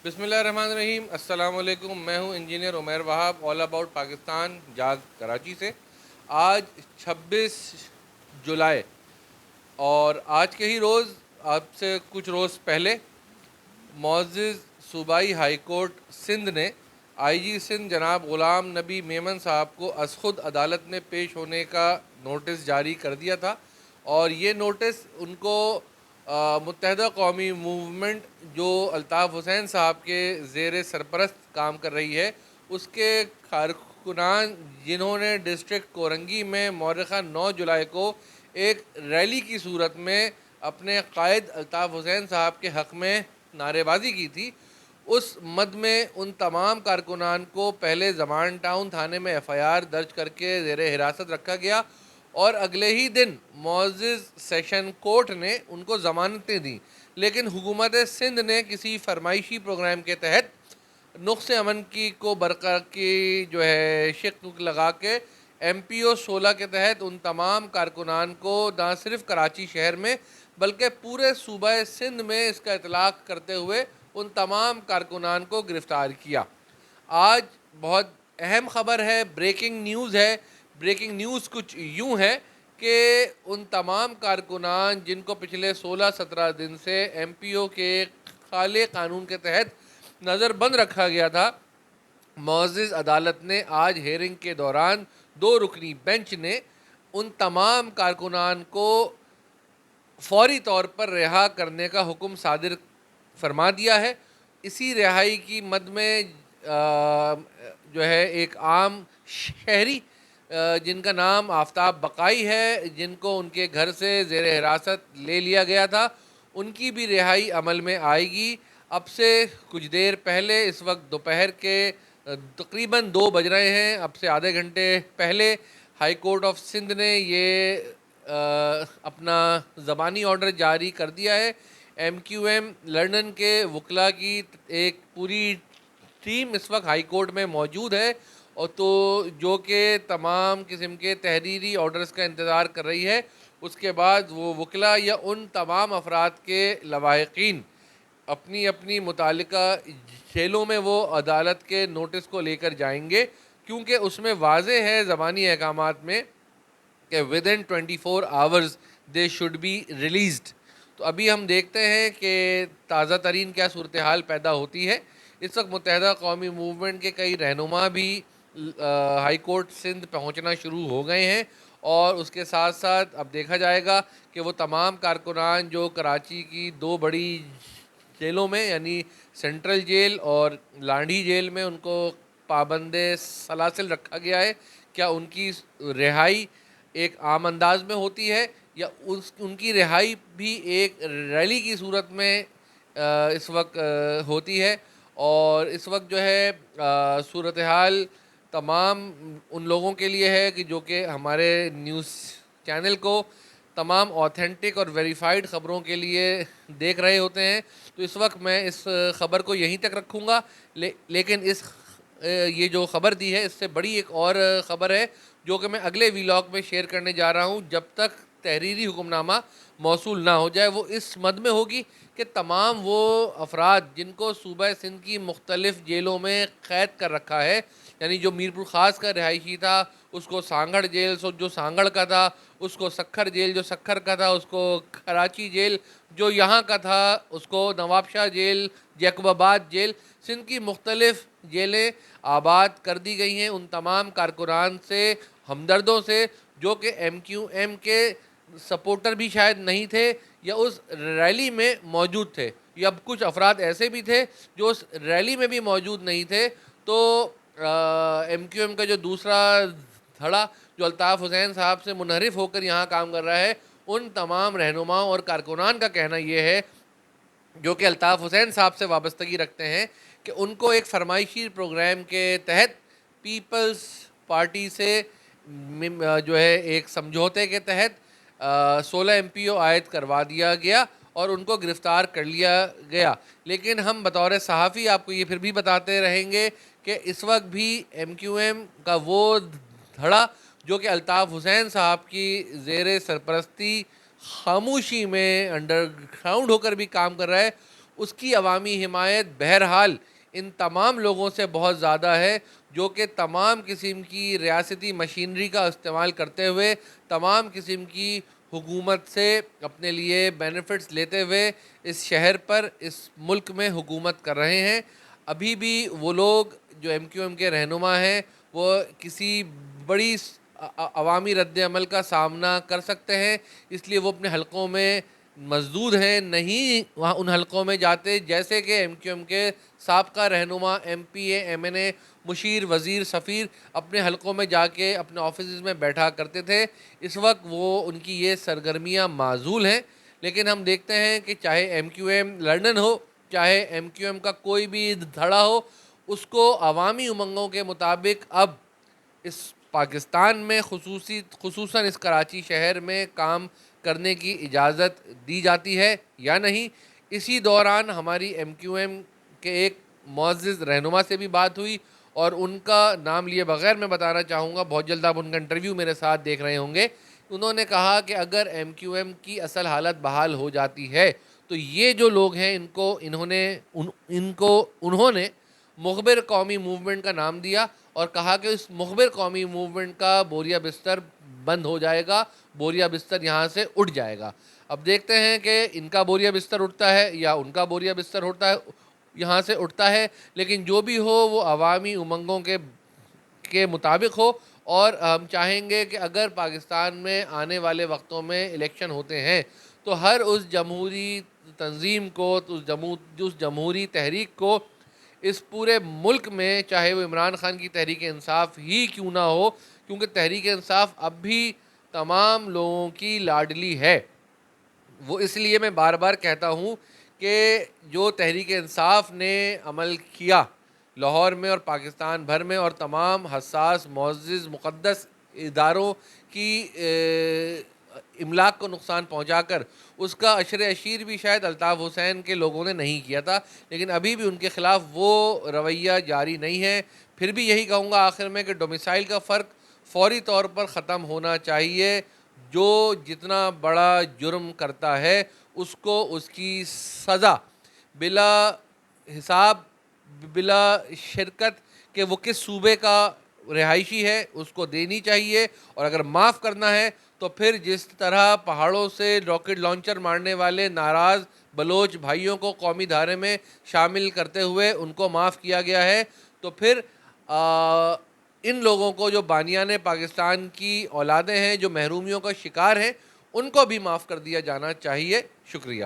بسم اللہ الرحمن الرحیم. السلام علیکم. میں ہوں engineer Umair Wahab all about Pakistan جاگ کراچی سے. آج 26 جولائی اور آج کے ہی روز آپ سے کچھ روز پہلے معزز صوبائی ہائی کورٹ سندھ نے آئی جی سندھ جناب غلام نبی میمن صاحب کو از خود عدالت میں پیش ہونے کا نوٹس جاری کر دیا تھا، اور یہ نوٹس ان کو متحدہ قومی موومنٹ جو الطاف حسین صاحب کے زیر سرپرست کام کر رہی ہے، اس کے کارکنان جنہوں نے ڈسٹرکٹ کورنگی میں مورخہ 9 جولائی کو ایک ریلی کی صورت میں اپنے قائد الطاف حسین صاحب کے حق میں نعرے بازی کی تھی، اس مد میں ان تمام کارکنان کو پہلے زمان ٹاؤن تھانے میں ایف آئی آر درج کر کے زیر حراست رکھا گیا، اور اگلے ہی دن معزز سیشن کورٹ نے ان کو ضمانتیں دیں. لیکن حکومت سندھ نے کسی فرمائشی پروگرام کے تحت نقص امن کو برقرار کی شق لگا کے ایم پی او 16 کے تحت ان تمام کارکنان کو نہ صرف کراچی شہر میں بلکہ پورے صوبہ سندھ میں اس کا اطلاق کرتے ہوئے ان تمام کارکنان کو گرفتار کیا. آج بہت اہم خبر ہے، بریکنگ نیوز ہے. بریکنگ نیوز کچھ یوں ہے کہ ان تمام کارکنان جن کو پچھلے 16-17 دن سے ایم پی او کے خالے قانون کے تحت نظر بند رکھا گیا تھا، معزز عدالت نے آج ہیئرنگ کے دوران 2 رکنی بینچ نے ان تمام کارکنان کو فوری طور پر رہا کرنے کا حکم صادر فرما دیا ہے. اسی رہائی کی مد میں ایک عام شہری جن کا نام آفتاب بقائی ہے، جن کو ان کے گھر سے زیر حراست لے لیا گیا تھا، ان کی بھی رہائی عمل میں آئے گی. اب سے کچھ دیر پہلے، اس وقت دوپہر کے تقریباً 2 بج رہے ہیں، اب سے آدھے گھنٹے پہلے ہائی کورٹ آف سندھ نے یہ اپنا زبانی آرڈر جاری کر دیا ہے. ایم کیو ایم لندن کے وکلاء کی ایک پوری ٹیم اس وقت ہائی کورٹ میں موجود ہے، اور تو جو کہ تمام قسم کے تحریری آرڈرز کا انتظار کر رہی ہے. اس کے بعد وہ وکلاء یا ان تمام افراد کے لواحقین اپنی اپنی متعلقہ جیلوں میں وہ عدالت کے نوٹس کو لے کر جائیں گے، کیونکہ اس میں واضح ہے زبانی احکامات میں کہ within 24 hours they should be released. تو ابھی ہم دیکھتے ہیں کہ تازہ ترین کیا صورتحال پیدا ہوتی ہے. اس وقت متحدہ قومی موومنٹ کے کئی رہنما بھی ہائی کورٹ سندھ پہنچنا شروع ہو گئے ہیں، اور اس کے ساتھ ساتھ اب دیکھا جائے گا کہ وہ تمام کارکنان جو کراچی کی 2 بڑی جیلوں میں یعنی سینٹرل جیل اور لانڈھی جیل میں ان کو پابند سلاسل رکھا گیا ہے، کیا ان کی رہائی ایک عام انداز میں ہوتی ہے، یا ان کی رہائی بھی ایک ریلی کی صورت میں اس وقت ہوتی ہے. اور اس وقت صورتحال تمام ان لوگوں کے لیے ہے کہ جو کہ ہمارے نیوز چینل کو تمام آتھینٹک اور ویریفائڈ خبروں کے لیے دیکھ رہے ہوتے ہیں. تو اس وقت میں اس خبر کو یہیں تک رکھوں گا، لیکن یہ جو خبر دی ہے اس سے بڑی ایک اور خبر ہے جو کہ میں اگلے ویلاگ میں شیئر کرنے جا رہا ہوں. جب تک تحریری حکم نامہ موصول نہ ہو جائے، وہ اس مد میں ہوگی کہ تمام وہ افراد جن کو صوبہ سندھ کی مختلف جیلوں میں قید کر رکھا ہے، یعنی جو میرپور خاص کا رہائشی تھا اس کو سانگھڑ جیل جو سانگھڑ کا تھا، اس کو سکھر جیل جو سکھر کا تھا، اس کو کراچی جیل جو یہاں کا تھا، اس کو نواب شاہ جیل، جیکب آباد جیل، سندھ کی مختلف جیلیں آباد کر دی گئی ہیں ان تمام کارکنان سے، ہمدردوں سے جو کہ ایم کیو ایم کے سپورٹر بھی شاید نہیں تھے یا اس ریلی میں موجود تھے، یا کچھ افراد ایسے بھی تھے جو اس ریلی میں بھی موجود نہیں تھے. تو ایم کیو ایم کا جو دوسرا دھڑا جو الطاف حسین صاحب سے منحرف ہو کر یہاں کام کر رہا ہے، ان تمام رہنماؤں اور کارکنان کا کہنا یہ ہے جو کہ الطاف حسین صاحب سے وابستگی رکھتے ہیں کہ ان کو ایک فرمائشی پروگرام کے تحت پیپلز پارٹی سے ایک سمجھوتے کے تحت 16 ایم پی او عائد کروا دیا گیا اور ان کو گرفتار کر لیا گیا. لیکن ہم بطور صحافی آپ کو یہ پھر بھی بتاتے رہیں گے کہ اس وقت بھی ایم کیو ایم کا وہ دھڑا جو کہ الطاف حسین صاحب کی زیر سرپرستی خاموشی میں انڈر گراؤنڈ ہو کر بھی کام کر رہا ہے، اس کی عوامی حمایت بہرحال ان تمام لوگوں سے بہت زیادہ ہے جو کہ تمام قسم کی ریاستی مشینری کا استعمال کرتے ہوئے تمام قسم کی حکومت سے اپنے لیے بینیفٹس لیتے ہوئے اس شہر پر اس ملک میں حکومت کر رہے ہیں. ابھی بھی وہ لوگ جو ایم کیو ایم کے رہنما ہیں وہ کسی بڑی عوامی رد عمل کا سامنا کر سکتے ہیں، اس لیے وہ اپنے حلقوں میں مزدود ہیں، نہیں وہاں ان حلقوں میں جاتے جیسے کہ ایم کیو ایم کے سابقہ رہنما M P A M N A مشیر وزیر سفیر اپنے حلقوں میں جا کے اپنے آفیسز میں بیٹھا کرتے تھے. اس وقت وہ ان کی یہ سرگرمیاں معزول ہیں، لیکن ہم دیکھتے ہیں کہ چاہے ایم کیو ایم لنڈن ہو، چاہے ایم کیو ایم کا کوئی بھی دھڑا ہو، اس کو عوامی امنگوں کے مطابق اب اس پاکستان میں خصوصاً اس کراچی شہر میں کام کرنے کی اجازت دی جاتی ہے یا نہیں. اسی دوران ہماری ایم کیو ایم کے ایک معزز رہنما سے بھی بات ہوئی اور ان کا نام لیے بغیر میں بتانا چاہوں گا، بہت جلد آپ ان کا انٹرویو میرے ساتھ دیکھ رہے ہوں گے. انہوں نے کہا کہ اگر ایم کیو ایم کی اصل حالت بحال ہو جاتی ہے تو یہ جو لوگ ہیں انہوں نے مخبر قومی موومنٹ کا نام دیا اور کہا کہ اس مخبر قومی موومنٹ کا بوریا بستر بند ہو جائے گا، بوریا بستر یہاں سے اٹھ جائے گا. اب دیکھتے ہیں کہ ان کا بوریا بستر اٹھتا ہے یا ان کا بوریا بستر اٹھتا ہے یہاں سے اٹھتا ہے، لیکن جو بھی ہو وہ عوامی امنگوں کے مطابق ہو. اور ہم چاہیں گے کہ اگر پاکستان میں آنے والے وقتوں میں الیکشن ہوتے ہیں تو ہر اس جمہوری تنظیم کو، اس جمہوری تحریک کو اس پورے ملک میں، چاہے وہ عمران خان کی تحریک انصاف ہی کیوں نہ ہو، کیونکہ تحریک انصاف اب بھی تمام لوگوں کی لاڈلی ہے. وہ اس لیے میں بار بار کہتا ہوں کہ جو تحریک انصاف نے عمل کیا لاہور میں اور پاکستان بھر میں اور تمام حساس معزز مقدس اداروں کی املاک کو نقصان پہنچا کر، اس کا عشر اشیر بھی شاید الطاف حسین کے لوگوں نے نہیں کیا تھا، لیکن ابھی بھی ان کے خلاف وہ رویہ جاری نہیں ہے. پھر بھی یہی کہوں گا آخر میں کہ ڈومیسائل کا فرق فوری طور پر ختم ہونا چاہیے. جو جتنا بڑا جرم کرتا ہے اس کو اس کی سزا بلا حساب بلا شرکت کہ وہ کس صوبے کا رہائشی ہے اس کو دینی چاہیے. اور اگر معاف کرنا ہے تو پھر جس طرح پہاڑوں سے راکٹ لانچر مارنے والے ناراض بلوچ بھائیوں کو قومی دھارے میں شامل کرتے ہوئے ان کو معاف کیا گیا ہے، تو پھر ان لوگوں کو جو بانیان پاکستان کی اولادیں ہیں، جو محرومیوں کا شکار ہیں، ان کو بھی معاف کر دیا جانا چاہیے. شکریہ.